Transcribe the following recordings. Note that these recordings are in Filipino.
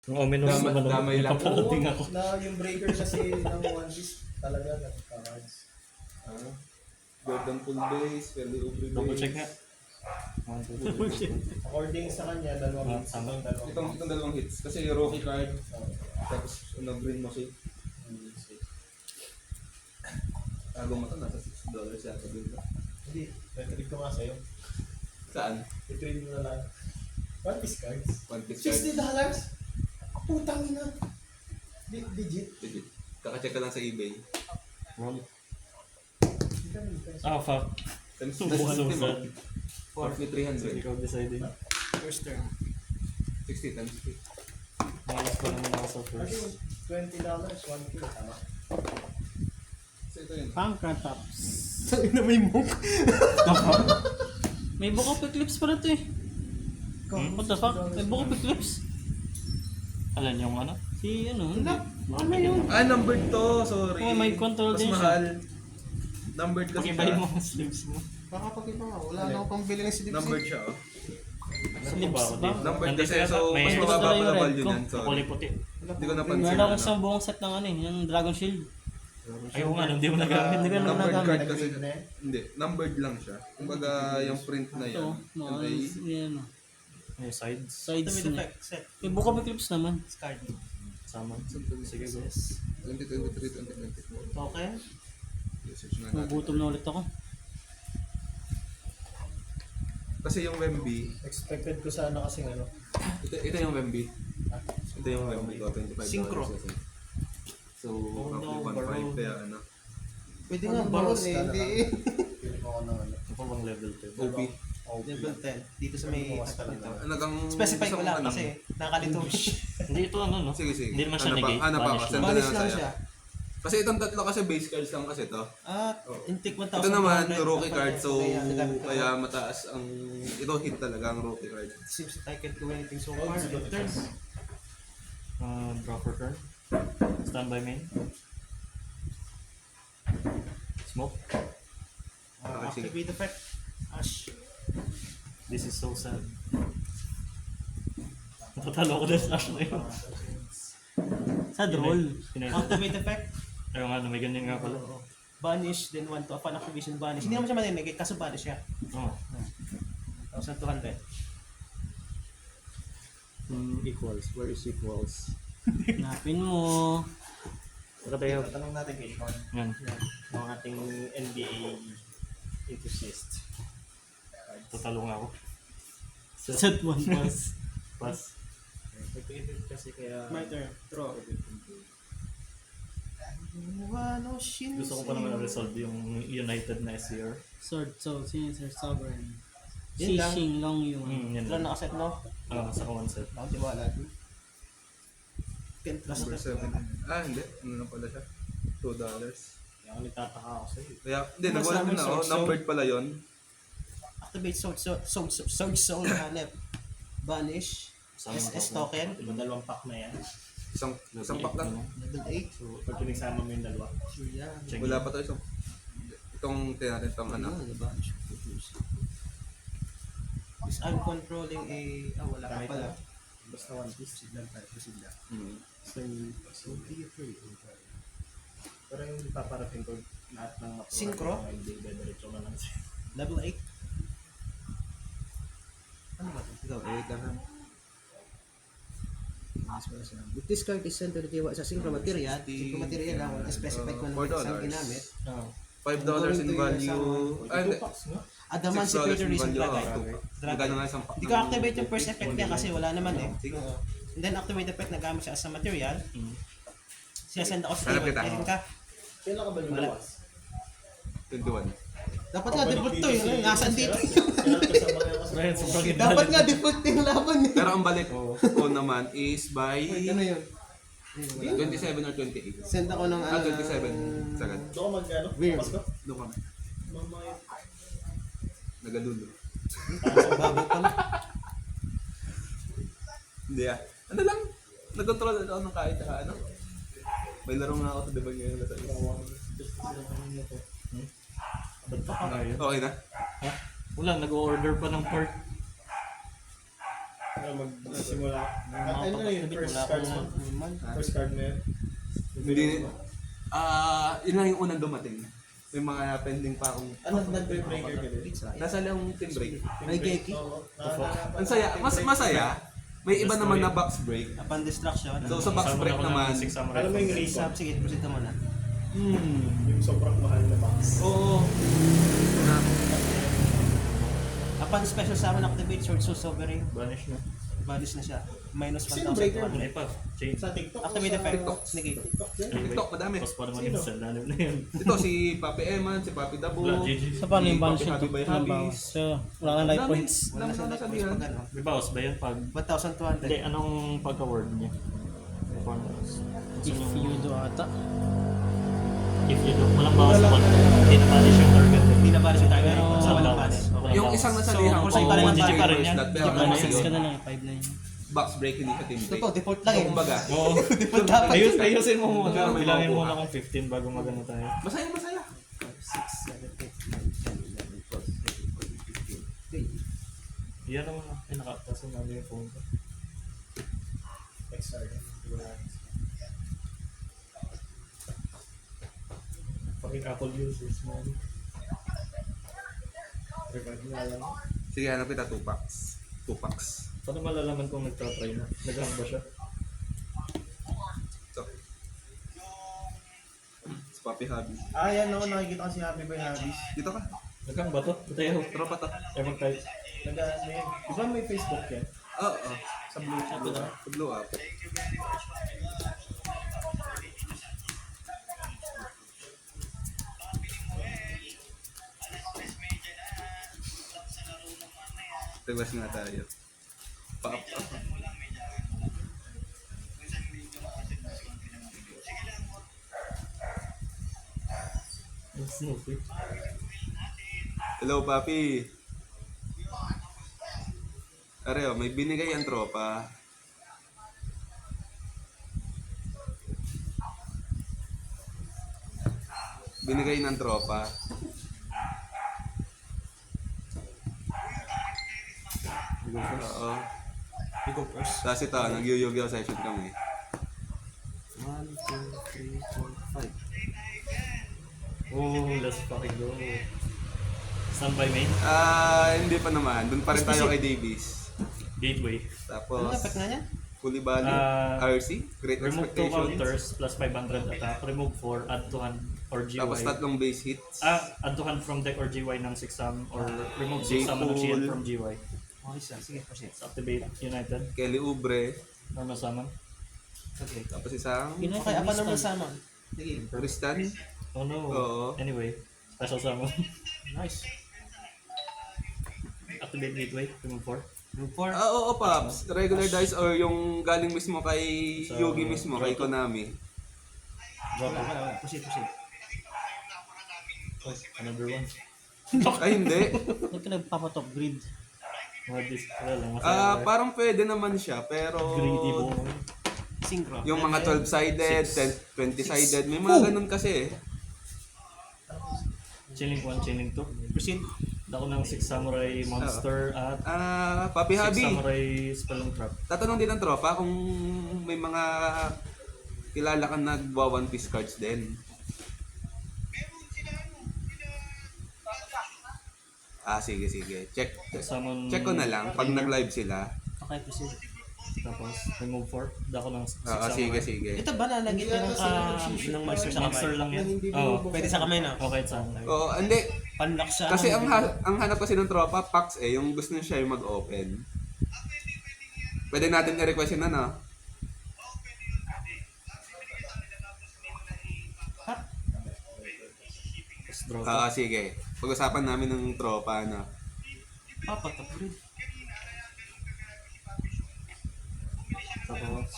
Yung ominous naman damay lang. napaparating ako. Na yung breaker kasi ng One Piece talaga nagka-cards. Jordan full base, Kelly Oubre base. Double check nga. 1, 2, 3. According sa kanya, dalawang hits. Tama. Itong dalawang hits. Kasi yung rookie card, tapos green mo siya. Tago mo ito, nasa $6 yata din. Hindi, retrade ko nga sa'yo. Saan? I-trade mo na lang. One Piece cards. One piece card. $60? Putang ina. Legit. Legit. Kaka-check ka lang sa eBay. Roll. Hindi ka nag-press. Ah, fuck. Times Subukan mo 60 mo. sad. 4,300. Ikaw deciding. First turn. 60 times 3. Minus pa naman ako sa Kasi first. $20, 1K. Tama. So ito yun. Pangkrataps. Saan na may mook? May book of eclipse pa na to eh. What the fuck? May book of eclipse? Alam yung ano? Si ano? Hindi. Ano yun? Numbered to. Sorry. Oh, may control Mas din siya. mahal. Numbered kasi Pakibay siya. mo ang sleeves mo. Baka pag iba nga, wala na akong pambili ng silipsin. Numbered siya, oh. Sleeves ba? Numbered Nandito kasi, yata, so may mas Gusto mababa ko pa yung na red value ko. niyan. Sorry. kulay puti. Hindi ko napansin. Meron akong ano. isang buong set ng ano eh, yung Dragon Shield. Ayaw nga, hindi mo nagamit. Hindi ko na Numbered nagamit. card kasi. Nag-grade na yan? Hindi, numbered lang siya. Kumbaga yung print na yan. Ito, mga Yung ay yan o. May sides. Sides niya. May book of eclipse naman. Sama. Sige, go. 2023, 2024. Okay. Research na natin. Magutom na ulit ako. Kasi yung Wemby, Expected ko sana kasi ano. ito yung Wemby. Ito yung Wemby ko, $25. Synchro. kasi. So, no, roughly 1.5 kaya ano. Pwede nga, baros eh. talaga. Hindi. Pili mo ako ng ano. Ito pa bang level 2? OP. Level 10. Dito sa may ito. Nagang Specify ko gusto lang ano. kasi nakalito. Hindi ito ano, no? Sige, sige. Hindi naman siya negate. Hanap ako. Banish Send lang. ko na Balis lang lang sa'yo. siya. Kasi itong tatlo kasi base cards lang kasi to. At intake 1,000. Ito naman, yung rookie card. So, kaya mataas ang... Ito hit talaga ang rookie card. Seems that I can't do anything so far. Turns. Draw for turn. Standby main. Smoke. Activate effect. Ash. This is so sad. Natatalo ko na slash na yun. Sad roll. Activate effect. Ayaw nga, may ganyan nga pala. Banish, then 1 to upon activation banish. Hindi naman siya maninigay, kaso banish siya. Oo. 1,200. Equals. Where is equals? Hanapin mo. Saka tayo. Tanong natin kay Sean. Yan. Ang ating NBA enthusiast. Tatalo nga ako. Sad one pass. Pass. Nag-edit kasi kaya... My turn. Draw. Wano shin. Gusto ko pa naman na-resolve yung United na SCR. Sword, so, Sinister Sovereign. Yun lang. Xing Long Yuan. Yan Wala lang. nakaset, no? Sa one set. Ako tiwala dun. Can't trust Number that. 7. Hindi. Ano na pala siya? $2. Kaya ako nagtataka ako sa'yo. Kaya, hindi. Mas Nagulat number din ako. so- Numbered pala yon. Activate Sword Soul Hanep. Banish. SS token. Diba dalawang pack na yan? Isang pack lang. Level 8. So, pag pinagsama mo yung dalawa. Sure yan. Wala pa to isang... Itong tinatin itong ano. Banish. Is I'm controlling a... wala ka Kahit pala. ano. Basta One Piece, siglan tayo. Siglan. Hmm. So be afraid. Pero yung paparating ko lahat ng mapura. Synchro? Hindi, diretso na lang siya. Level 8. Ano ba ito? Ikaw, wait lang ha. If this card is sent to the tiwa sa synchro material lang, specify ko $4. na isang ginamit. $5 in value. Ah, hindi. Adamancy $6 Creator in Reason value. Dragon. Magkano nga isang pack? Hindi ko activate yung first effect niya kasi wala naman eh. Sige. And then activate effect, nagamit siya as a material. Siyasend ako sa Hanap table. kita. Ayun ka. Kailan ka ba lumawas? 21. Dapat nga default to yun. Nasaan dito? Kailan ka sa mga Right, sobrang Dapat nga default yung laban eh. Pero ang balik ko naman is by Wait, ano yun? 27 or 28. Send ako ng 27. Sagad. Doon ka mag-ano? Weird. Pasko? Doon kami. Mamaya. Nagalulo. Bago pa na. Hindi ah. Ano lang? Nag-control ako ng kahit saka ano. May laro nga ako sa debug ngayon na sa isa. Ba't pa kaya? Okay na? Ha? Wala, nag-order pa ng part. Magsimula. Ano na yun? First Wala cards mo? akong First card mo yun? Hindi, yun lang yung unang dumating. May mga pending pa akong... Ano, nag-breaker ka din? Nasa lang team break. May keki. Oo. Ang saya, masaya. May iba naman na box break. Upon destruction. So sa box break naman, Six Samurai. Alam mo yung recap? Sige, proceed ka muna. Yung sobrang mahal na box. oo. Upon special summon activate, Sword Soul Sovereign, Banish na. banish na siya. Minus Sino breaker? 1,000. Ano pa? Change. Sa TikTok? Activate effect, negate. TikTok din? TikTok, madami. Tapos pa naman yung sa lalim na yun. Ito si Papi Eman, si Papi Dabo. Wala, GG. Sa paano yung Si balance Papi nito? Happy by Anong Habis. bawas? So, wala nang life points. Wala na siya Wala life na points sabihan. pag ano. May bawas ba yun pag... 1,200. Hindi, anong pagka-word niya? If you do ata. If you do, walang bawas sa one. Hindi na banish yung target. Hindi na banish yung target. Pero- Sa walang banish. Walang Yung bawas. isang nasalihan So, ko, kung saan GG pa rin yan. pero GG pa ano rin. 6 ka yun, na lang, 5 na yun. box break, hindi ka team break. Ito, default lang eh. Kumbaga, Oo. Default dapat. Ayusin mo muna. Pero may Bilangin makukuha. muna kung 15 bago magano tayo. masaya, masaya. 6, 7, 8, 9, 10, 11, 12, 13, 14. Yan naman. Ay, nakapasa na yung phone ko. Next card. Fucking Apple users, man. Revive na lang. Sige, hanap kita 2 packs. 2 packs. Paano malalaman kung nagtatry na? Nag-hang ba siya? Ito. Si Papi Habi. Yan ako, nakikita ko si Happy by Habis. Dito ka. Nag-hang ba to? Tayo. Tropa to. Ewan type. Nag-ano yun? Di ba may Facebook yan? Oo. Sa Blue Check na? Blow up. Request nga tayo. Pa-up. Yung Snoopy. Hello, Papi. Areo, may binigay ang tropa. Binigay ng tropa. Oo. You go first. Tapos ito, nag-yu-gi-oh session kami. 1, 2, 3, 4, 5. Oh, let's fucking go. Standby main. Hindi pa naman. Doon pa rin tayo kay Davies. Gateway. Ano Tapos, effect na niya? Fully Value, RC, Great Remove 2 Expectations. counters plus 500 attack. Remove 4, add to hand or GY. Tapos tatlong base hits. Add to hand from deck or GY ng 6 sum or remove 6 summon ng J-Pool. shield from GY. Okay, sir. Sige, proceed. So, activate United. Kelly Ubre. Normal summon. Okay. Tapos isang Okay, apa naman summon? Sige. Tristan. Oh no. Oo. Anyway, special summon. Nice. Activate Gateway. Remove 4. Move 4. Oo, Paps. Regular dice or yung galing mismo kay Sa Yugi mismo, kay Draco. Konami. Drop Wala, it. wala, wala. Proceed, proceed. Oh, another one. Ay, hindi. Ba't ka nagpapatop grid? Mga dis... Wala lang. Masaya. Parang pwede naman siya, pero Greedy mo. Synchro. yung mga 12-sided, 20-sided, may mga ganun kasi eh. Chilling 1, chilling 2. Proceed. Dako ng 6 Samurai Monster at Papi 6 Habi, Samurai Spelling Trap. tatanong din ng tropa kung may mga kilala kang nagwa One Piece cards din. Sige, sige. Check Summon... check ko na lang pag nag-live sila. Okay, proceed. Tapos, remove 4. Dako ng 6 Sige, Samurai. sige. Ito ba nalagyan ka ng monster sa Monster kamay? lang yan. Hindi Oo. mo Pwede sa kamay na. Okay, sa akin. Oo, hindi. Panlock siya. Kasi ang hanap kasi ng tropa, packs yung gusto niya siya yung mag-open. Pwede natin i-request yun ano? Tapos draw to. Sige. Pag-usapan namin ng tropa, ano. Papatop grid. Tapos...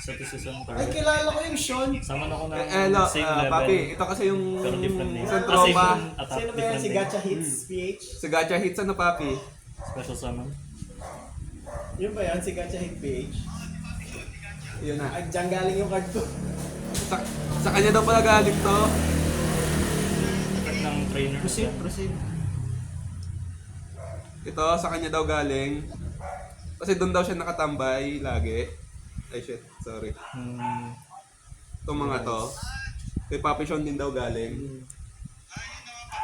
Sa season Ay, target. kilala ko yung Sean. Saman ako ng Hello, same level. papi, ito kasi yung Pero different name. isang Same tropa. attack, Sino ba yan? different Si name. Gacha Hits PH? Sa Gacha Hits, ano papi? Special summon. Yun ba yan? Si Gacha Hit PH? Yun na. Ay, dyan galing yung card ko. Sa kanya daw pala galing to. Effect ng trainer. Proceed, proceed. Ito, sa kanya daw galing. Kasi doon daw siya nakatambay lagi. Ay shit, sorry. Itong mga to. Kay Papi Sean din daw galing.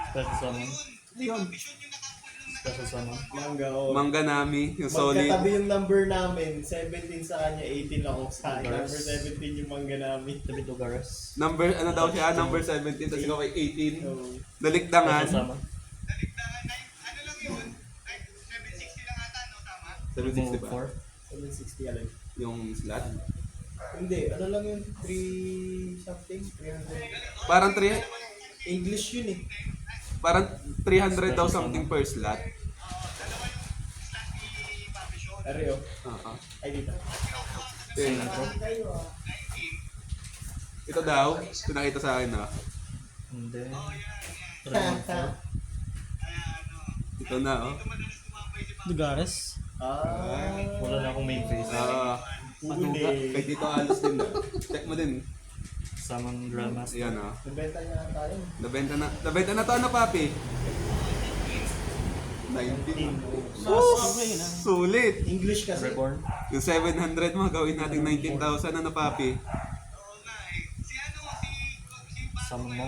Special summon. Yun. Special summon. Mangga o. Mangga Nami, yung solid. Magkatabi yung number namin. 17 sa kanya, 18 ako sa akin. Numbers. Number 17 yung mangga namin. David Ugaras. Number, ano daw siya? Number 17, tapos ikaw kay 18. So, Dalikdangan. Special summon. 760 ba? 4. 760 alay. Yung slot. Hindi, ano lang yun? 3 something? 300. Parang 3, English yun eh. parang 300 daw something per slot. Areo. Oo. Ay, dito. Eh, ito daw, pinakita sa akin ah. Hindi. Dragon 4. Ito na oh. Lugares. Ah. Wala na akong main face. Maduga. Kay Dito Alos din ah. Check mo din. Summon Grandmaster. Ayan ah. Nabenta niya tayo. Nabenta na to ano papi? 19. Sulit. English kasi. Reborn. Yung 700 mo, gawin natin 19,000 ano papi? Summon mo.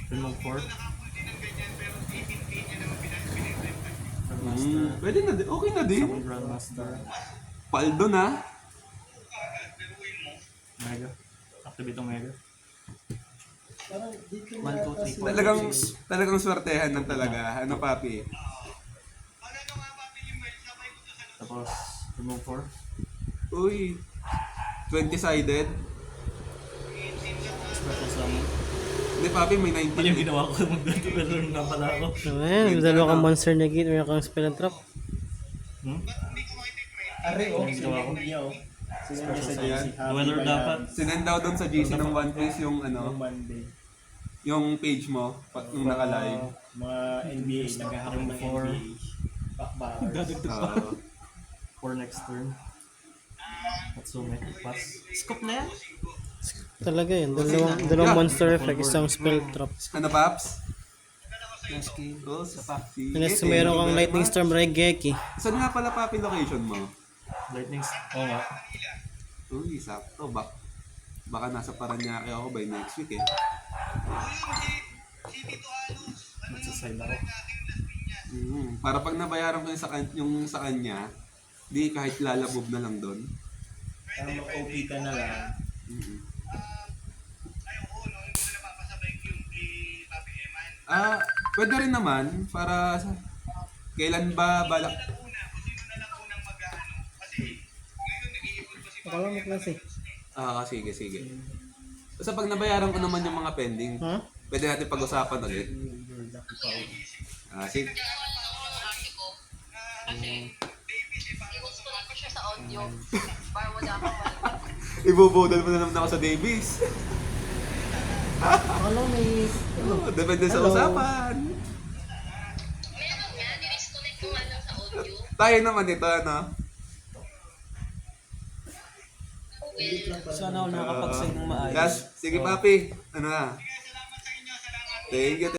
Remove 4. Grandmaster. Pwede na din. Okay na din. Summon Grandmaster. Paldo na. Mega. Activate ang Mega. Parang dito 1, 2, 3, 4. Talagang swertehan ng talaga. Ano papi? Tapos, remove 4. Uy. 20-sided. Special summon. Hindi papi, may Hindi yung 19. ginawa ko. Mag-duelor na pala ako. Ayan, dalawa kang monster negate, meron kang spell and trap. Areo. Yung ginawa ko. Niya oh. Sinend niya sa Special JC. summon. Duelor dapat. Sinend daw doon sa GC ng One Piece yung Yung ano, Monday. yung page mo, yung naka-live. Mga NBA. Naghahanap ng Four. NBA. Backbackers. 4 next turn. Natsume. Pass. Scoop na yan. Talaga yun, dalawang monster effect, isang spell trap. Ano paps? Nasky. Oh, sa Sige, Unless thank meron you kang very lightning much. storm Raigeki. Saan nga pala papi location mo? Lightning. Oo nga. Uy, sakto. Baka nasa Paranaque ako by next week eh. Nagsaside ako. Para pag nabayaran ko yung sa kanya, di kahit lalabob na lang doon. Para mag-OP ka na lang. Pwede rin naman para kailan ba balak? Ako lang may klase. Sige, sige. Basta pag nabayaran ko naman yung mga pending, Ha? pwede natin pag-usapan ulit. Sige. I-install ko siya sa audio para wala akong marinig. Ibubudol mo na naman ako sa Davies. Ako lang may... Depende sa Hello. usapan. Meron nga, disconnect ko nga lang sa audio. Tayo naman ito, ano? Sana ako nakakapag-sign ng maayos. Sige papi, ano na? Thank you.